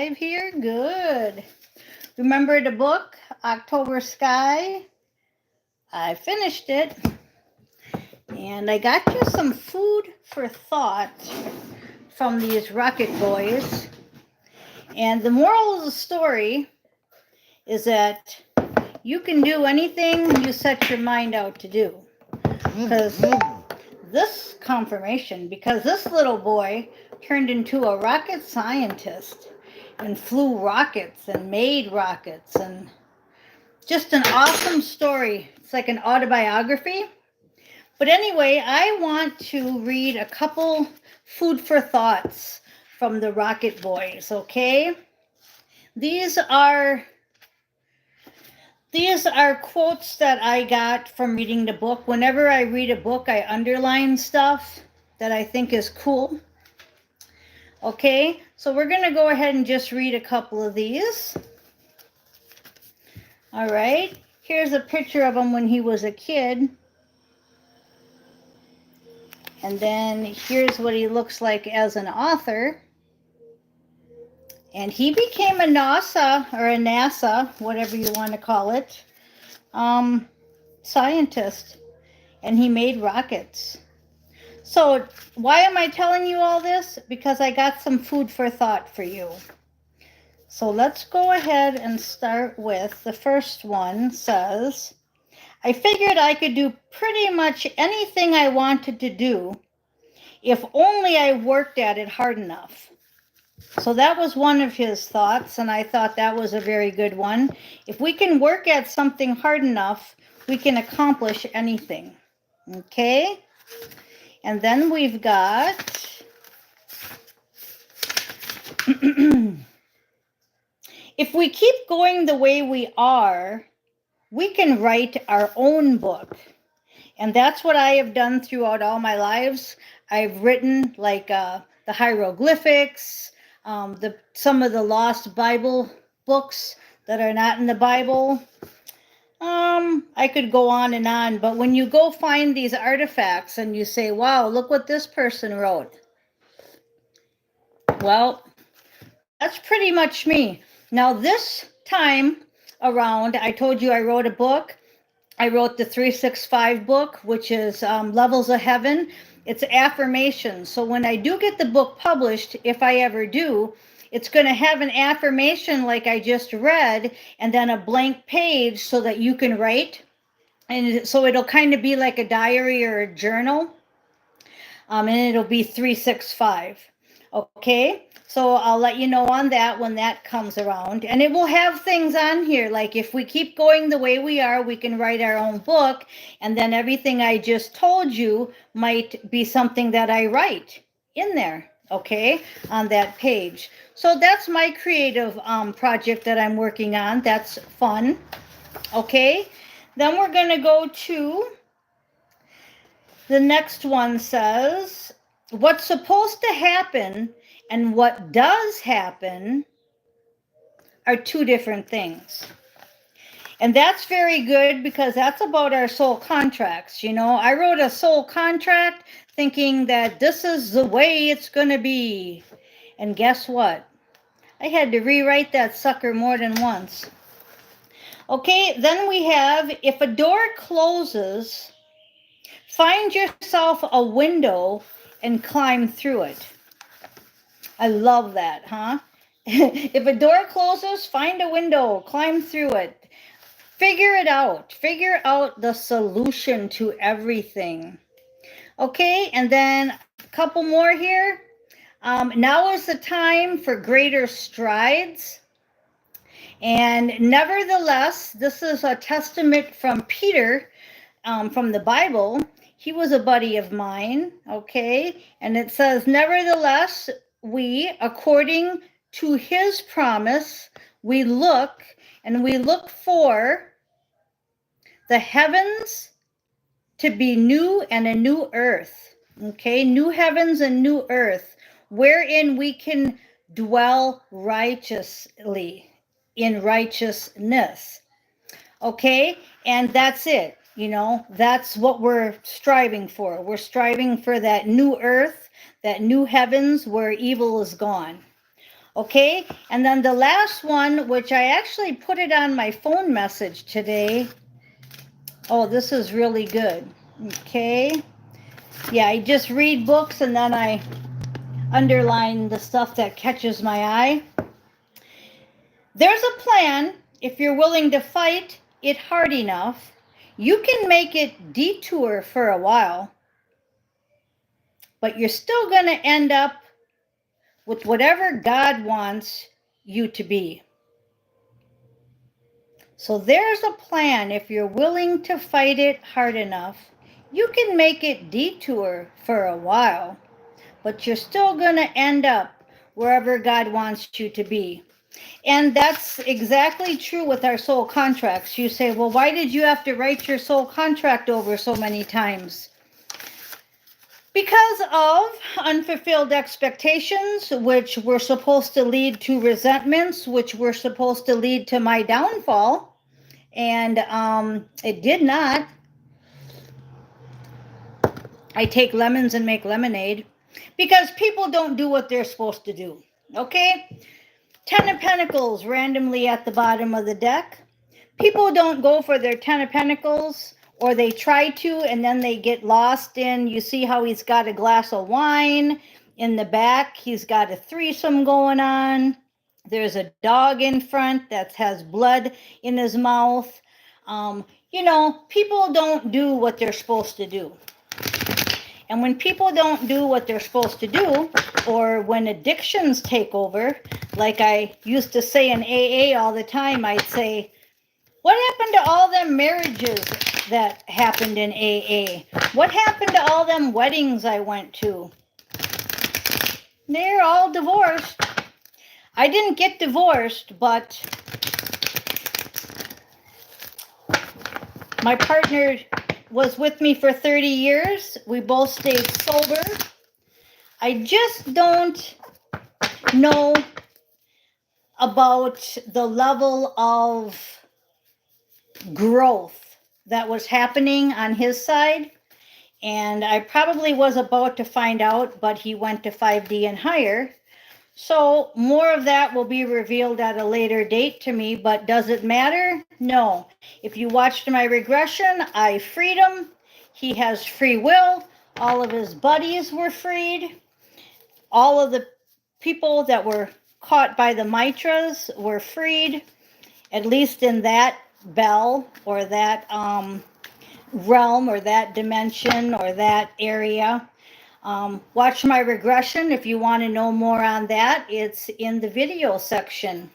live here? Good. Remember the book, October Sky? I finished it. And I got you some food for thought from these Rocket Boys. And the moral of the story is that you can do anything you set your mind out to do. Because this confirmation, because this little boy turned into a rocket scientist and flew rockets and made rockets, and just an awesome story. It's like an autobiography. But anyway, I want to read a couple food for thoughts from the Rocket Boys, okay? These are quotes that I got from reading the book. Whenever I read a book, I underline stuff that I think is cool. Okay, so we're going to go ahead and just read a couple of these. All right, here's a picture of him when he was a kid. And then here's what he looks like as an author. And he became a NASA, whatever you want to call it, scientist. And he made rockets. So why am I telling you all this? Because I got some food for thought for you. So let's go ahead and start with the first one. Says, I figured I could do pretty much anything I wanted to do if only I worked at it hard enough. So that was one of his thoughts, and I thought that was a very good one. If we can work at something hard enough, we can accomplish anything. Okay? And then we've got if we keep going the way we are, we can write our own book. And that's what I have done throughout all my lives. I've written like the hieroglyphics, some of the lost Bible books that are not in the Bible. I could go on, but when you go find these artifacts and you say, wow, look what this person wrote. Well, that's pretty much me. Now this time around, I told you I wrote a book. I wrote the 365 book, which is Levels of Heaven. It's affirmations. So when I do get the book published, if I ever do, it's going to have an affirmation like I just read, and then a blank page so that you can write. And so it'll kind of be like a diary or a journal. And it'll be 365. Okay, so I'll let you know on that when that comes around. And it will have things on here, like if we keep going the way we are, we can write our own book. And then everything I just told you might be something that I write in there, okay, on that page. So that's my creative project that I'm working on. That's fun. Okay, then we're going to go to the next one. Says, what's supposed to happen and what does happen are two different things. And that's very good because that's about our soul contracts. You know, I wrote a soul contract thinking that this is the way it's going to be. And guess what? I had to rewrite that sucker more than once. Okay, then we have, if a door closes, find yourself a window and climb through it. I love that, huh? If a door closes, find a window, climb through it. Figure it out. Figure out the solution to everything. Okay, and then a couple more here. Now is the time for greater strides. And nevertheless, this is a testament from Peter, from the Bible. He was a buddy of mine, okay? And it says, nevertheless, we, according to his promise, we look for the heavens to be new and a new earth, okay? New heavens and new earth, wherein we can dwell righteously, in righteousness, okay? And that's it. You know, that's what we're striving for. We're striving for that new earth, that new heavens where evil is gone. Okay, and then the last one, which I actually put it on my phone message today. Oh, this is really good. Okay. Yeah, I just read books and then I underline the stuff that catches my eye. There's a plan. If you're willing to fight it hard enough, you can make it detour for a while, but you're still going to end up with whatever God wants you to be. So there's a plan. If you're willing to fight it hard enough, you can make it detour for a while, but you're still going to end up wherever God wants you to be. And that's exactly true with our soul contracts. You say, well, why did you have to write your soul contract over so many times? Because of unfulfilled expectations, which were supposed to lead to resentments, which were supposed to lead to my downfall. And it did not. I take lemons and make lemonade because people don't do what they're supposed to do. Okay? 10 of Pentacles randomly at the bottom of the deck. People don't go for their 10 of Pentacles, or they try to, and then they get lost in, you see how he's got a glass of wine in the back. He's got a threesome going on. There's a dog in front that has blood in his mouth. People don't do what they're supposed to do. And when people don't do what they're supposed to do, or when addictions take over, like I used to say in AA all the time, I'd say, what happened to all them marriages that happened in AA? What happened to all them weddings I went to? They're all divorced. I didn't get divorced, but my partner was with me for 30 years. We both stayed sober. I just don't know about the level of growth that was happening on his side. And I probably was about to find out, but he went to 5D and higher. So more of that will be revealed at a later date to me, but does it matter? No. If you watched my regression, I freed him. He has free will. All of his buddies were freed. All of the people that were caught by the mitras were freed, at least in that bell or that realm or that dimension or that area. Watch my regression if you want to know more on that. It's in the video section.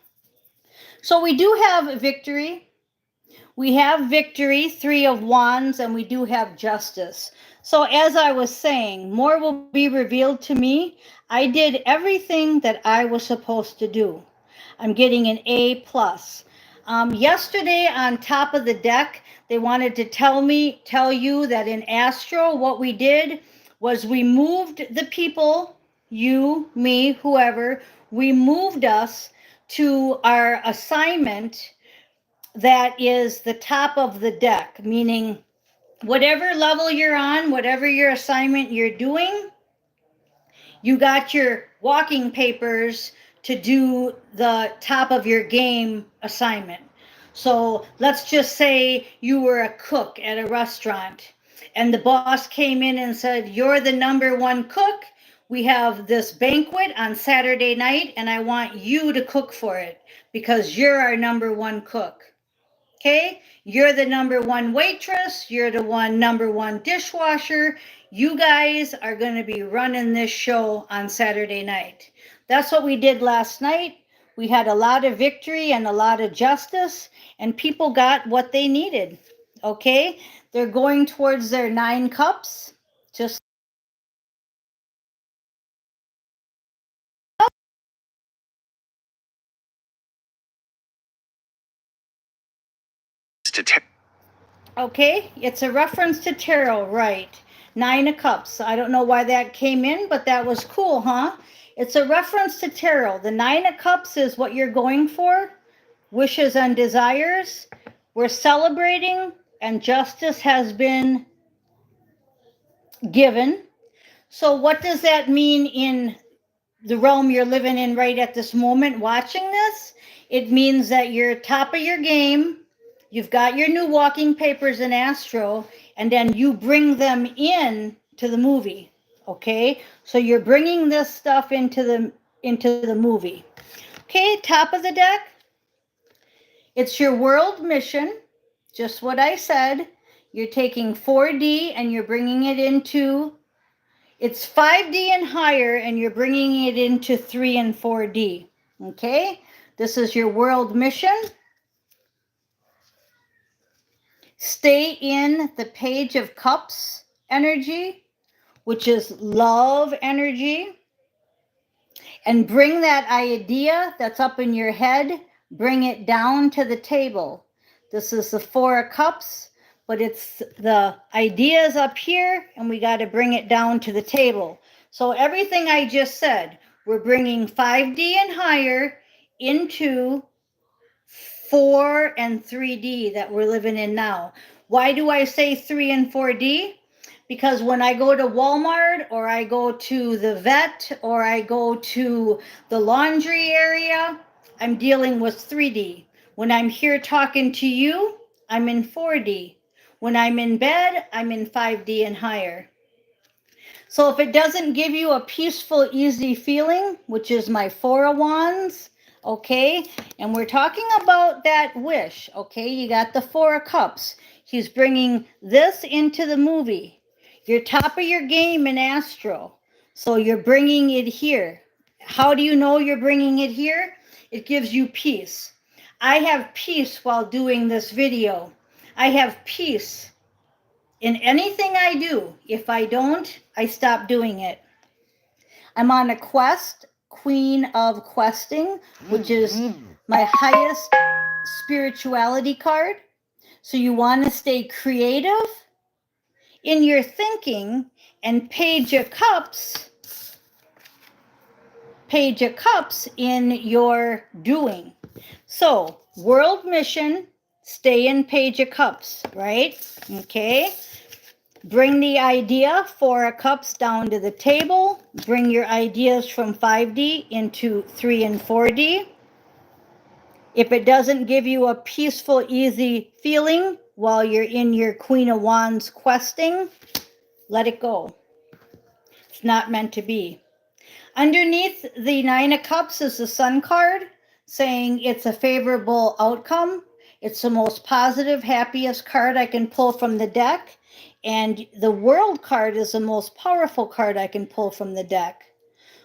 So we do have victory. We have victory, 3 of Wands, and we do have justice. So as I was saying, more will be revealed to me. I did everything that I was supposed to do. I'm getting an A+. Yesterday on top of the deck, they wanted to tell you that in Astro, what we did was we moved the people, you, me, whoever, we moved us to our assignment that is the top of the deck, meaning whatever level you're on, whatever your assignment you're doing, you got your walking papers to do the top of your game assignment. So let's just say you were a cook at a restaurant and the boss came in and said, you're the #1 cook. We have this banquet on Saturday night and I want you to cook for it because you're our #1 cook. Okay, you're the #1 waitress. You're the #1 dishwasher. You guys are going to be running this show on Saturday night. That's what we did last night. We had a lot of victory and a lot of justice, and people got what they needed. Okay, they're going towards their 9 cups. Just okay, it's a reference to tarot, right? 9 of Cups. I don't know why that came in, but that was cool, huh? It's a reference to tarot. The 9 of Cups is what you're going for, wishes and desires. We're celebrating, and justice has been given. So what does that mean in the realm you're living in right at this moment watching this, it means that you're top of your game. You've got your new walking papers in astro, and then you bring them in to the movie. Okay, so you're bringing this stuff into the movie. Okay, top of the deck, it's your world mission, just what I said. You're taking 4D and you're bringing it into, it's 5D and higher, and you're bringing it into 3 and 4D. Okay, this is your world mission. Stay in the Page of Cups energy, which is love energy, and bring that idea that's up in your head, bring it down to the table. This is the Four of Cups, but it's the ideas up here, and we got to bring it down to the table. So everything I just said, we're bringing 5D and higher into 4 and 3D that we're living in now. Why do I say 3 and 4D? Because when I go to Walmart, or I go to the vet, or I go to the laundry area, I'm dealing with 3D. When I'm here talking to you, I'm in 4D. When I'm in bed, I'm in 5D and higher. So if it doesn't give you a peaceful, easy feeling, which is my Four of Wands, okay, and we're talking about that wish, okay, you got the Four of Cups. He's bringing this into the movie. You're top of your game in astro, so you're bringing it here. How do you know you're bringing it here? It gives you peace. I have peace while doing this video. I have peace in anything I do. If I don't, I stop doing it. I'm on a quest, Queen of Questing, which is my highest spirituality card. So you want to stay creative in your thinking, and Page of Cups in your doing. So world mission, stay in Page of Cups, right? Okay. Bring the idea, Four of Cups, down to the table. Bring your ideas from 5D into 3 and 4D. If it doesn't give you a peaceful, easy feeling while you're in your Queen of Wands questing, let it go. It's not meant to be. Underneath the Nine of Cups is the Sun card, saying it's a favorable outcome. It's the most positive, happiest card I can pull from the deck. And the World card is the most powerful card I can pull from the deck.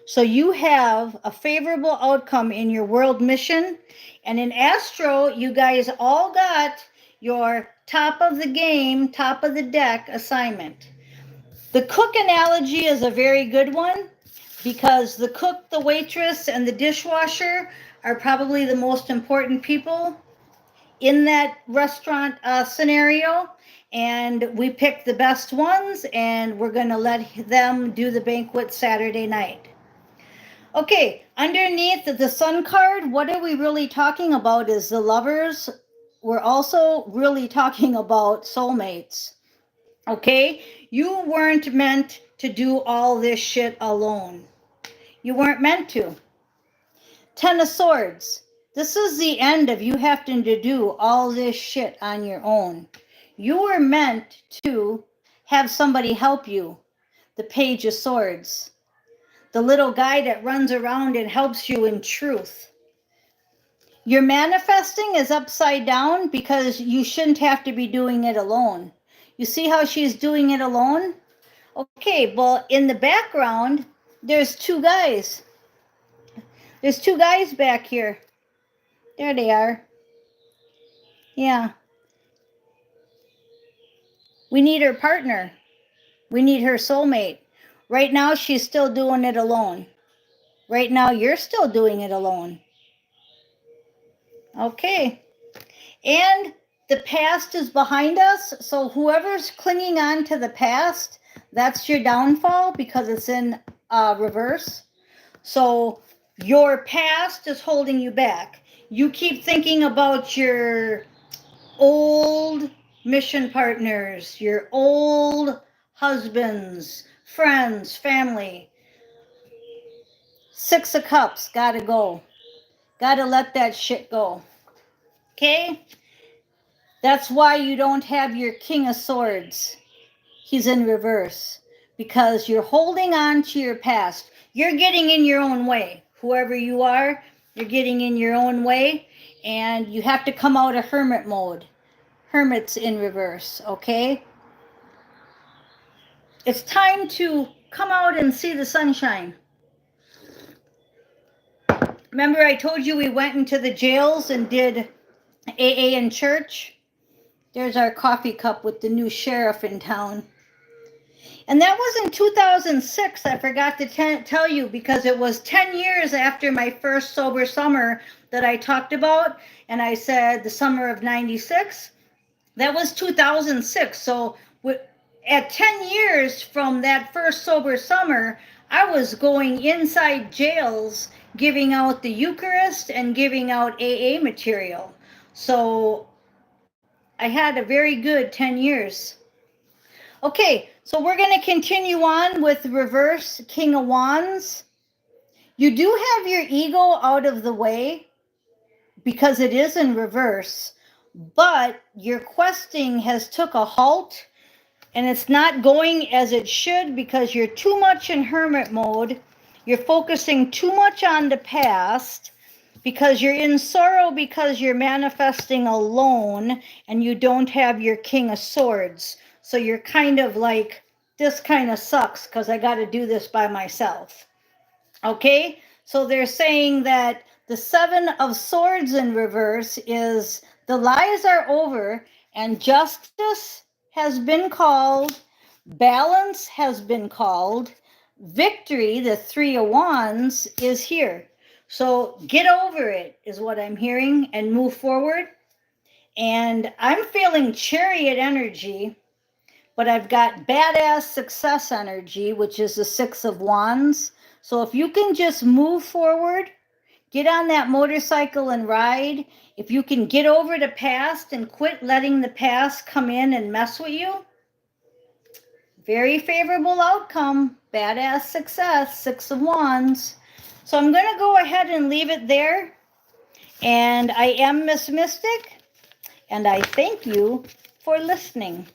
So you have a favorable outcome in your world mission. And in Astro, you guys all got your top of the game, top of the deck assignment. The cook analogy is a very good one, because the cook, the waitress, and the dishwasher are probably the most important people in that restaurant scenario. And we picked the best ones, and we're going to let them do the banquet Saturday night. Okay, underneath the Sun card, what are we really talking about is the lovers. We're also really talking about soulmates. Okay, you weren't meant to do all this shit alone. You weren't meant to. 10 of Swords. This is the end of you having to do all this shit on your own. You were meant to have somebody help you. The Page of Swords. The little guy that runs around and helps you in truth. Your manifesting is upside down because you shouldn't have to be doing it alone. You see how she's doing it alone? Okay, well, in the background, there's two guys. There's two guys back here. There they are. Yeah. We need her partner. We need her soulmate. Right now, she's still doing it alone. Right now, you're still doing it alone. Okay. And the past is behind us. So whoever's clinging on to the past, that's your downfall because it's in reverse. So your past is holding you back. You keep thinking about your old mission partners, your old husbands, friends, family. Six of Cups, gotta go. Gotta let that shit go. Okay? That's why you don't have your King of Swords. He's in reverse. Because you're holding on to your past. You're getting in your own way. Whoever you are, you're getting in your own way. And you have to come out of hermit mode. Hermit's in reverse, okay? It's time to come out and see the sunshine. Remember I told you we went into the jails and did AA in church? There's our coffee cup with the new sheriff in town. And that was in 2006. I forgot to tell you because it was 10 years after my first sober summer that I talked about. And I said the summer of 96. That was 2006. So at 10 years from that first sober summer, I was going inside jails, giving out the Eucharist and giving out AA material. So I had a very good 10 years. Okay, so we're going to continue on with reverse King of Wands. You do have your ego out of the way because it is in reverse, but your questing has took a halt and it's not going as it should because you're too much in hermit mode. You're focusing too much on the past because you're in sorrow because you're manifesting alone and you don't have your King of Swords. So you're kind of like, this kind of sucks because I got to do this by myself. Okay? So they're saying that the Seven of Swords in reverse is the lies are over and justice has been called, balance has been called, victory, the Three of Wands, is here. So get over it is what I'm hearing and move forward. And I'm feeling chariot energy, but I've got badass success energy, which is the Six of Wands. So if you can just move forward, get on that motorcycle and ride. If you can get over the past and quit letting the past come in and mess with you, very favorable outcome, badass success, Six of Wands. So I'm going to go ahead and leave it there. And I am Miss Mystic, and I thank you for listening.